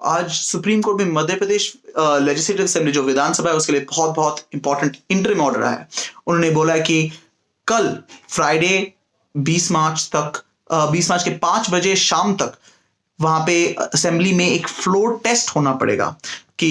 आज supreme court में Madhya Pradesh legislative assembly जो विधानसभा है उसके लिए बहुत बहुत इंपॉर्टेंट इंटरिम ऑर्डर आया है। उन्होंने बोला है कि कल फ्राइडे 20 मार्च तक 20 मार्च के 5 बजे शाम तक वहां पे असेंबली में एक फ्लोर टेस्ट होना पड़ेगा कि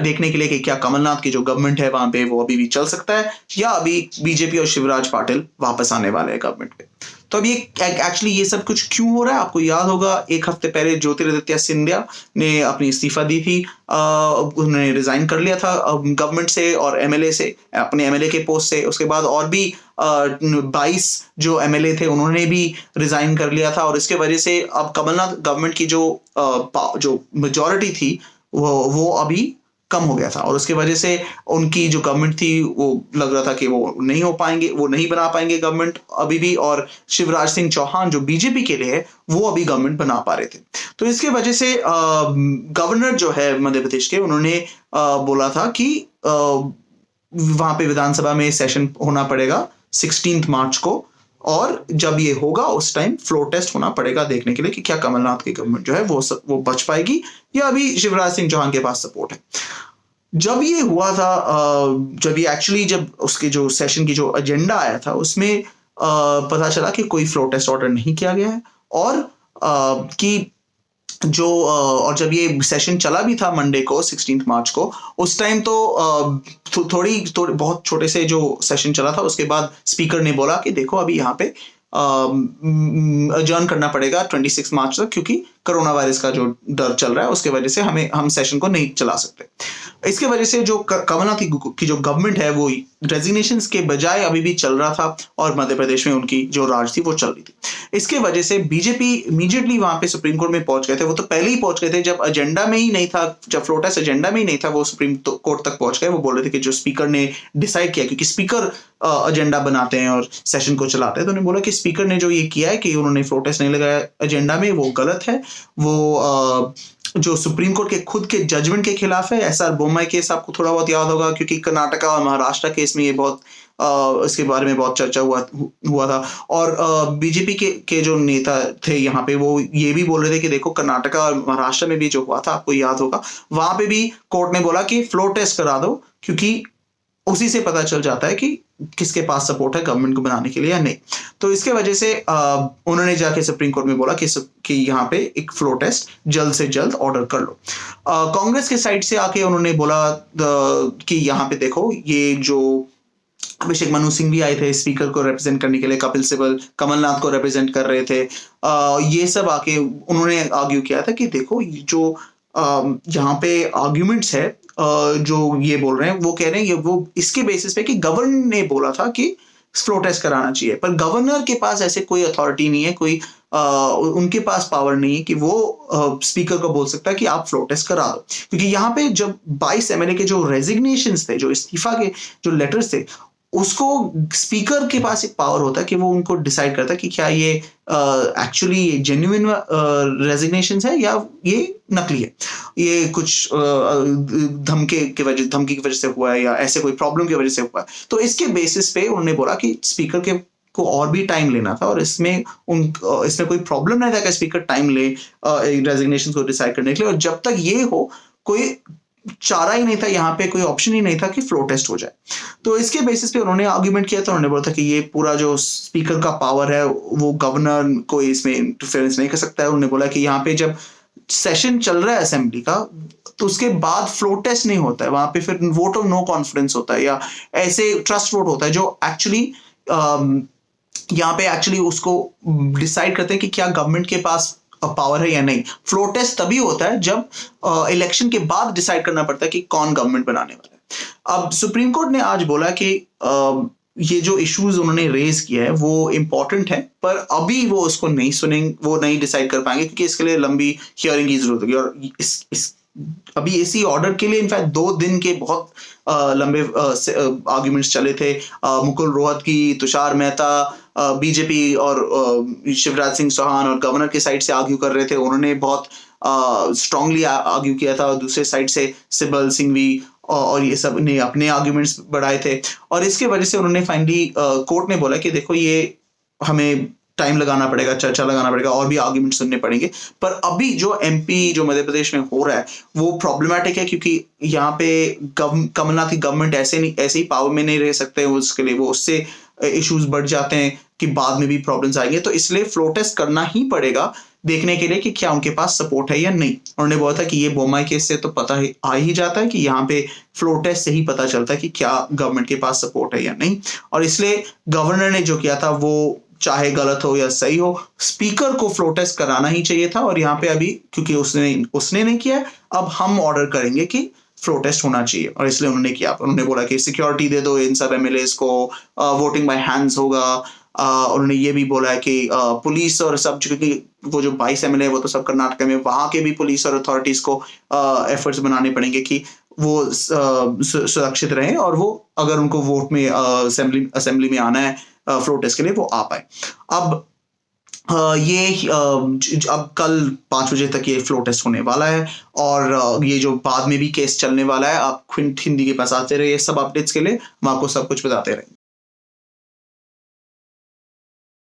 देखने के लिए कि क्या कमलनाथ की जो गवर्नमेंट है वहां पे वो अभी भी चल सकता है या अभी बीजेपी और शिवराज पाटिल वापस आने वाले हैं गवर्नमेंट पे। तो अभी एक्चुअली ये सब कुछ क्यों हो रहा है आपको याद होगा, एक हफ्ते पहले ज्योतिरादित्य सिंधिया ने अपनी इस्तीफा दी थी, उन्होंने रिजाइन कर लिया था गवर्नमेंट से और एमएलए से, अपने एमएलए के पोस्ट से। उसके बाद और भी 22 जो एमएलए थे उन्होंने भी रिजाइन कर लिया था और इसके वजह से अब कमलनाथ गवर्नमेंट की जो मेजोरिटी थी वो अभी कम हो गया था और उसके वजह से उनकी जो गवर्नमेंट थी वो लग रहा था कि वो नहीं हो पाएंगे, वो नहीं बना पाएंगे गवर्नमेंट अभी भी। और शिवराज सिंह चौहान जो बीजेपी के लिए है वो अभी गवर्नमेंट बना पा रहे थे। तो इसके वजह से गवर्नर जो है मध्य प्रदेश के उन्होंने बोला था कि वहां पे विधानसभा में सेशन होना पड़ेगा 16 मार्च को और जब ये होगा उस टाइम फ्लोर टेस्ट होना पड़ेगा देखने के लिए कि क्या कमलनाथ की गवर्नमेंट जो है वो बच पाएगी या अभी शिवराज सिंह चौहान के पास सपोर्ट है। जब ये हुआ था, जब उसके जो सेशन की जो एजेंडा आया था उसमें पता चला कि कोई फ्लोर टेस्ट ऑर्डर नहीं किया गया है और और जब ये सेशन चला भी था मंडे को 16 मार्च को, उस टाइम तो थोड़ी बहुत छोटे से जो सेशन चला था उसके बाद स्पीकर ने बोला कि देखो अभी यहाँ पे अजर्न करना पड़ेगा 26 मार्च तक क्योंकि कोरोना वायरस का जो डर चल रहा है उसके वजह से हम सेशन को नहीं चला सकते। इसके वजह से जो कमलनाथ की जो गवर्नमेंट है वो रेजिग्नेशंस के बजाय अभी भी चल रहा था और मध्य प्रदेश में उनकी जो राज थी वो चल रही थी। इसके वजह से बीजेपी इमीडिएटली वहां पे सुप्रीम कोर्ट में पहुंच गए थे। वो तो पहले ही पहुंच गए थे जब एजेंडा में ही नहीं था, जब फ्लोर टेस्ट एजेंडा में ही नहीं था वो सुप्रीम कोर्ट तक पहुंच गए। वो बोल रहे थे कि जो स्पीकर ने डिसाइड किया, क्योंकि स्पीकर एजेंडा बनाते हैं और सेशन को चलाते हैं, तो उन्होंने बोला कि स्पीकर ने जो ये किया है कि उन्होंने फ्लोर टेस्ट नहीं लगाया एजेंडा में वो गलत है, वो जो सुप्रीम कोर्ट के खुद के जजमेंट के खिलाफ है। एसआर बोम्मई केस आपको थोड़ा बहुत याद होगा क्योंकि कर्नाटका और महाराष्ट्र केस में ये बहुत इसके बारे में बहुत चर्चा हुआ था और बीजेपी के जो नेता थे यहाँ पे वो ये भी बोल रहे थे कि देखो कर्नाटका और महाराष्ट्र में भी जो हुआ था आपको याद होगा, वहां पे भी कोर्ट ने बोला कि फ्लोर टेस्ट करा दो क्योंकि उसी से पता चल जाता है कि किसके पास सपोर्ट है गवर्नमेंट को बनाने के लिए या नहीं। तो इसके वजह से उन्होंने जाके सुप्रीम कोर्ट में बोला कि यहाँ पे एक फ्लोर टेस्ट जल्द से जल्द ऑर्डर कर लो। कांग्रेस के साइड से आके उन्होंने बोला कि यहाँ पे देखो ये जो अभिषेक मनु सिंह भी आए थे स्पीकर को रिप्रेजेंट करने के लिए, कपिल सिब्बल कमलनाथ को रिप्रेजेंट कर रहे थे, ये सब आके उन्होंने आर्ग्यू किया था कि देखो जो यहाँ पे आर्ग्यूमेंट्स है जो ये बोल रहे हैं वो कह रहे हैं वो इसके बेसिस पे कि गवर्नर ने बोला था कि फ्लोर टेस्ट कराना चाहिए, पर गवर्नर के पास ऐसे कोई अथॉरिटी नहीं है, कोई उनके पास पावर नहीं है कि वो स्पीकर को बोल सकता है कि आप फ्लोर टेस्ट करा दो। क्योंकि यहाँ पे जब 22 एमएलए के जो रेजिग्नेशंस थे, जो इस्तीफा के जो लेटर्स थे, उसको स्पीकर के पास एक पावर होता है कि वो उनको डिसाइड करता है कि क्या ये एक्चुअली जेन्युइन रेजिग्नेशंस है या ये नकली है, ये कुछ धमकी की वजह से हुआ है या ऐसे कोई प्रॉब्लम की वजह से हुआ है। तो इसके बेसिस पे उन्होंने बोला कि स्पीकर के को और भी टाइम लेना था और इसमें कोई प्रॉब्लम नहीं था कि स्पीकर टाइम ले रेजिग्नेशन को डिसाइड करने के लिए, और जब तक ये हो कोई चारा ही नहीं था, यहाँ पे कोई ऑप्शन ही नहीं था कि फ्लोर टेस्ट हो जाए। तो इसके बेसिस पे उन्होंने आर्गुमेंट किया था, उन्होंने बोला था कि ये पूरा जो स्पीकर का पावर है वो गवर्नर कोई इसमें इंटरफेरेंस नहीं कर सकता है। उन्होंने बोला कि यहाँ पे जब सेशन चल रहा है असेंबली का तो उसके बाद फ्लोर टेस्ट नहीं होता है, वहां पे फिर वोट ऑफ नो कॉन्फिडेंस होता है या ऐसे ट्रस्ट वोट होता है जो एक्चुअली यहाँ पे एक्चुअली उसको डिसाइड करते हैं कि क्या गवर्नमेंट के पास पावर है या नहीं। फ्लोर टेस्ट तभी होता है जब इलेक्शन के बाद डिसाइड करना पड़ता है कि कौन गवर्नमेंट बनाने वाला है। अब सुप्रीम कोर्ट ने आज बोला कि ये जो इश्यूज उन्होंने रेज किया है वो इंपॉर्टेंट है, पर अभी वो उसको नहीं सुनेंगे, वो नहीं डिसाइड कर पाएंगे क्योंकि इसके लिए लंबी हियरिंग की जरूरत होगी। और अभी इसी ऑर्डर के लिए इनफैक्ट 2 दिन के बहुत लंबे आर्ग्यूमेंट्स चले थे। मुकुल रोहतगी, तुषार मेहता, बीजेपी और शिवराज सिंह चौहान और गवर्नर के साइड से आर्ग्यू कर रहे थे, उन्होंने बहुत स्ट्रांगली आर्ग्यू किया था। और दूसरे साइड से सिब्बल सिंघवी और ये सब ने अपने आर्ग्यूमेंट्स बढ़ाए थे और इसके वजह से उन्होंने फाइनली कोर्ट ने बोला कि देखो ये हमें टाइम लगाना पड़ेगा, चर्चा लगाना पड़ेगा और भी आर्ग्यूमेंट सुनने पड़ेंगे। पर अभी जो एमपी जो मध्य प्रदेश में हो रहा है वो प्रॉब्लमैटिक है, क्योंकि यहाँ पे कमलनाथ की गवर्नमेंट ऐसे ही पावर में नहीं रह सकते, उसके लिए वो उससे इश्यूज बढ़ जाते हैं कि बाद में भी प्रॉब्लम्स आएंगे। तो इसलिए फ्लो टेस्ट करना ही पड़ेगा देखने के लिए कि क्या उनके पास सपोर्ट है या नहीं। उन्होंने बोला था कि ये बोमाई केस से तो पता आ ही जाता है कि यहाँ पे फ्लो टेस्ट से ही पता चलता है कि क्या गवर्नमेंट के पास सपोर्ट है या नहीं। और इसलिए गवर्नर ने जो किया था वो चाहे गलत हो या सही हो, स्पीकर को फ्लो टेस्ट कराना ही चाहिए था। और यहाँ पे अभी क्योंकि उसने नहीं किया, अब हम ऑर्डर करेंगे कि फ्लो टेस्ट होना चाहिए, और इसलिए उन्होंने किया। उन्होंने बोला कि सिक्योरिटी दे दो इन सब एमएलएस को, वोटिंग बाय हैंड्स होगा। उन्होंने ये भी बोला है कि पुलिस और सब, क्योंकि वो जो 22 एमएलए वो तो सब कर्नाटक में, वहां के भी पुलिस और अथॉरिटीज को एफर्ट्स बनाने पड़ेंगे कि वो सुरक्षित रहें, और वो अगर उनको वोट में असेंबली में आना है फ्लो टेस्ट के लिए, वो आ पाए। अब अब कल 5 बजे तक ये फ्लो टेस्ट होने वाला है, और ये जो बाद में भी केस चलने वाला है, आप हिंदी के पास आते रहिए सब अपडेट्स के लिए, हम आपको सब कुछ बताते रहेंगे।